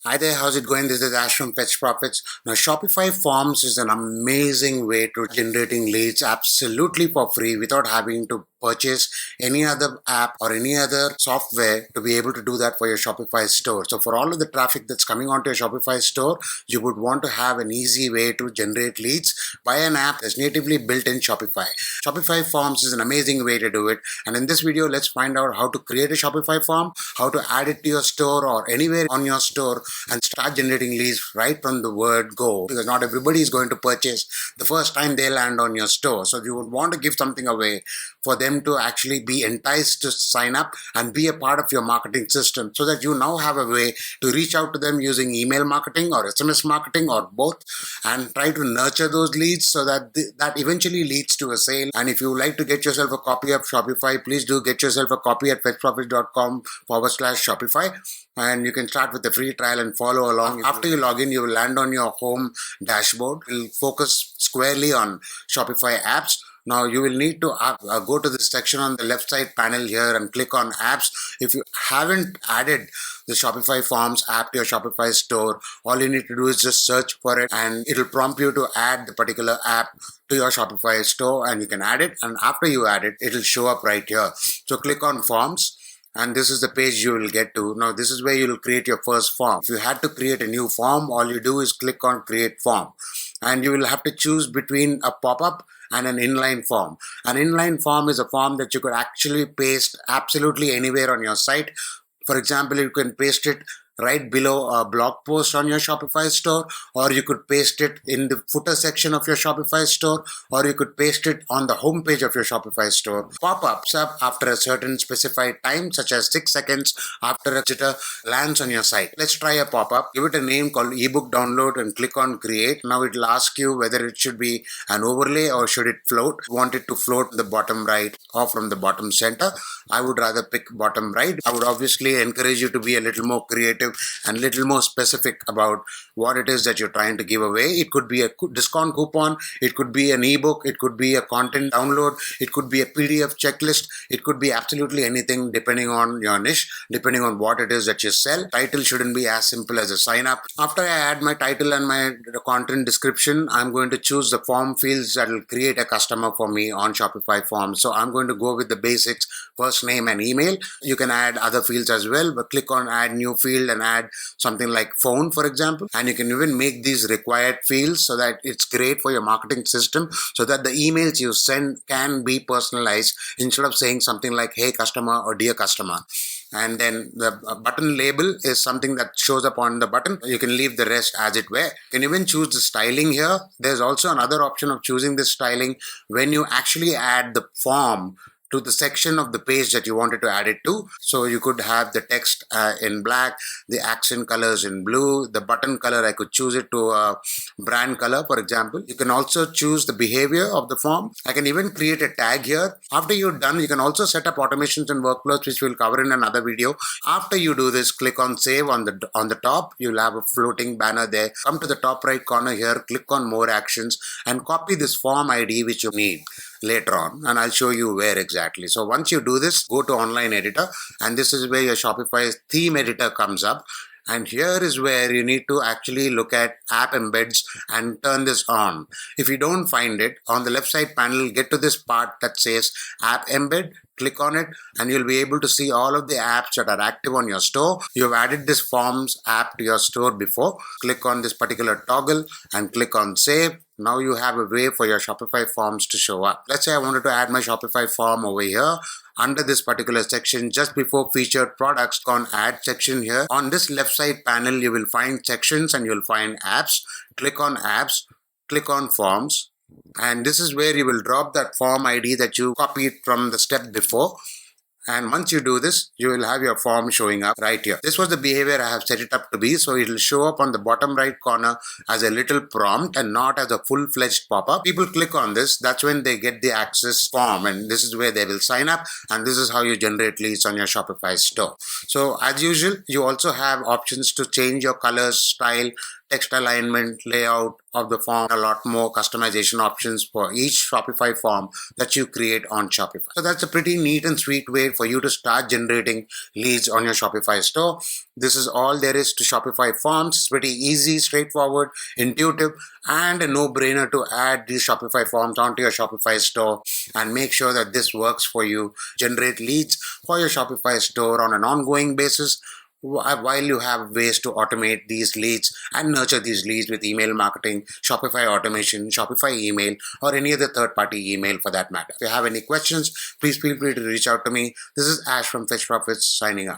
Hi there, how's it going? This is Ash from Fetch Profits. Now, Shopify Forms is an amazing way to generating leads absolutely for free without having to purchase any other app or any other software to be able to do that for your Shopify store. So for all of the traffic that's coming onto your Shopify store, you would want to have an easy way to generate leads by an app that's natively built in Shopify. Shopify Forms is an amazing way to do it. And in this video, let's find out how to create a Shopify form, how to add it to your store or anywhere on your store, and start generating leads right from the word go, because not everybody is going to purchase the first time they land on your store. So you would want to give something away for them to actually be enticed to sign up and be a part of your marketing system, so that you now have a way to reach out to them using email marketing or SMS marketing or both, and try to nurture those leads so that that eventually leads to a sale. And if you would like to get yourself a copy of Shopify, please do get yourself a copy at fetchprofits.com/Shopify. And you can start with the free trial and follow along. After you log in, you will land on your home dashboard. It will focus squarely on Shopify apps. Now you will need to go to this section on the left side panel here and click on apps. If you haven't added the Shopify Forms app to your Shopify store, all you need to do is just search for it and it'll prompt you to add the particular app to your Shopify store, and you can add it. And after you add it, it'll show up right here. So click on Forms. And this is the page you will get to. Now, this is where you will create your first form. If you had to create a new form, all you do is click on Create Form. And you will have to choose between a pop-up and an inline form. An inline form is a form that you could actually paste absolutely anywhere on your site. For example, you can paste it right below a blog post on your Shopify store, or you could paste it in the footer section of your Shopify store, or you could paste it on the home page of your Shopify store. Pop-ups up after a certain specified time, such as 6 seconds after a visitor lands on your site. Let's try a pop-up. Give it a name called ebook download and click on create. Now it will ask you whether it should be an overlay or should it float. Want it to float the bottom right or from the bottom center. I would rather pick bottom right. I would obviously encourage you to be a little more creative and a little more specific about what it is that you're trying to give away. It could be a discount coupon, it could be an ebook, it could be a content download, it could be a PDF checklist, it could be absolutely anything depending on your niche, depending on what it is that you sell. Title shouldn't be as simple as a sign up. After I add my title and my content description, I'm going to choose the form fields that will create a customer for me on Shopify Forms. So I'm going to go with the basics, first name and email. You can add other fields as well, but click on add new field and add something like phone, for example. And you can even make these required fields so that it's great for your marketing system, so that the emails you send can be personalized instead of saying something like hey customer or dear customer. And then the button label is something that shows up on the button. You can leave the rest as it were. You can even choose the styling here. There's also another option of choosing this styling when you actually add the form to the section of the page that you wanted to add it to. So you could have the text in black, the accent colors in blue, the button color, I could choose it to a brand color, for example. You can also choose the behavior of the form. I can even create a tag here. After you're done, you can also set up automations and workflows, which we'll cover in another video. After you do this, click on save on the top. You'll have a floating banner there. Come to the top right corner here, click on more actions and copy this form ID which you need later on, and I'll show you where exactly. So once you do this, go to online editor, and this is where your Shopify theme editor comes up. And here is where you need to actually look at app embeds and turn this on. If you don't find it, on the left side panel, get to this part that says app embed. Click on it and you'll be able to see all of the apps that are active on your store. You've added this Forms app to your store before. Click on this particular toggle and click on save. Now you have a way for your Shopify forms to show up. Let's say I wanted to add my Shopify form over here. Under this particular section, just before featured products, on add section here. On this left side panel, you will find sections and you'll find apps. Click on apps, click on forms. And this is where you will drop that form ID that you copied from the step before. And once you do this, you will have your form showing up right here. This was the behavior I have set it up to be. So it will show up on the bottom right corner as a little prompt and not as a full-fledged pop-up. People click on this. That's when they get the access form. And this is where they will sign up. And this is how you generate leads on your Shopify store. So as usual, you also have options to change your colors, style, text alignment, layout of the form, a lot more customization options for each Shopify form that you create on Shopify. So that's a pretty neat and sweet way for you to start generating leads on your Shopify store. This is all there is to Shopify forms. It's pretty easy, straightforward, intuitive, and a no-brainer to add these Shopify forms onto your Shopify store and make sure that this works for you. Generate leads for your Shopify store on an ongoing basis, while you have ways to automate these leads and nurture these leads with email marketing, Shopify automation, Shopify email, or any other third-party email for that matter. If you have any questions, please feel free to reach out to me. This is Ash from Fetch Profits signing out.